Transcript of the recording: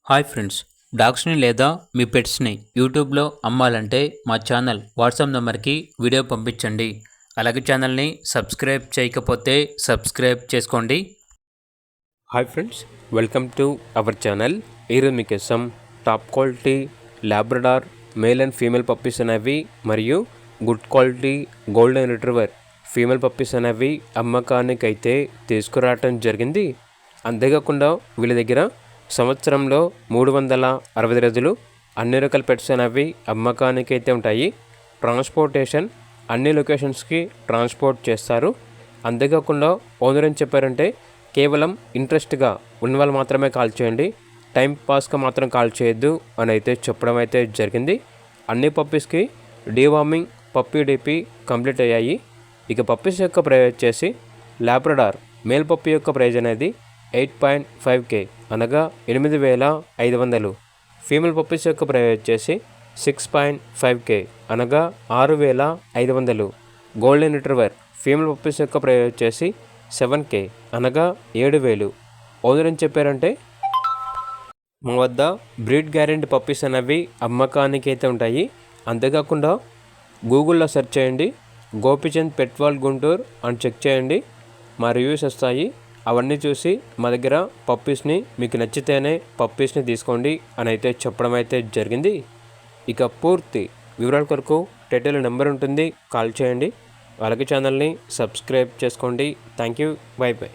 Hi friends, డాగ్స్ని లేదా మీ పెట్స్ని యూట్యూబ్లో అమ్మాలంటే మా ఛానల్ వాట్సాప్ నెంబర్కి వీడియో పంపించండి. అలాగే ఛానల్ని సబ్స్క్రైబ్ చేయకపోతే సబ్స్క్రైబ్ చేసుకోండి. Hi friends, welcome to our channel. ఈరోజు మీకోసం top quality Labrador male and female puppies అనేవి మరియు good quality golden retriever female puppies అనేవి అమ్మకానికి అయితే తీసుకురావటం జరిగింది. అంతేకాకుండా వీళ్ళ దగ్గర సంవత్సరంలో 360 రోజులు అన్ని రకాల పెట్స్ అనేవి అమ్మకానికి అయితే ఉంటాయి. ట్రాన్స్పోర్టేషన్ అన్ని లొకేషన్స్కి ట్రాన్స్పోర్ట్ చేస్తారు. అంతేకాకుండా ఓనర్ ఏం చెప్పారంటే కేవలం ఇంట్రెస్ట్గా ఉన్న వాళ్ళు మాత్రమే కాల్ చేయండి, టైం పాస్గా మాత్రం కాల్ చేయొద్దు అని అయితే చెప్పడం అయితే జరిగింది. అన్ని పప్పీస్కి డీవార్మింగ్ పప్పీ డిపి కంప్లీట్ అయ్యాయి. ఇక పప్పీస్ యొక్క ప్రైజ్ వచ్చేసి లాబ్రడార్ మేల్ పప్పీ యొక్క ప్రైజ్ అనేది 8.5K అనగా 8,500. ఫీమేల్ పప్పీస్ యొక్క ప్రైజ్ వచ్చేసి 6.5K అనగా 6,500. గోల్డెన్ రిట్రీవర్ ఫీమేల్ పప్పీస్ యొక్క ప్రైజ్ వచ్చేసి 7K అనగా 7,000. ఓనర్ ఏం చెప్పారంటే మా వద్ద బ్రీడ్ గ్యారెంటీ పప్పీస్ అనేవి అమ్మకానికి అయితే ఉంటాయి. అంతేకాకుండా గూగుల్లో సెర్చ్ చేయండి, గోపిచంద్ పెట్ వరల్డ్ గుంటూరు అని చెక్ చేయండి, మా రివ్యూస్ వస్తాయి. అవన్నీ చూసి మా దగ్గర పప్పీస్ని మీకు నచ్చితేనే పప్పీస్ని తీసుకోండి అని అయితే చెప్పడం అయితే జరిగింది. ఇక పూర్తి వివరాల కొరకు టైటిల్ నెంబర్ ఉంటుంది, కాల్ చేయండి. అలాగే ఛానల్ని సబ్స్క్రైబ్ చేసుకోండి. Thank you, by by.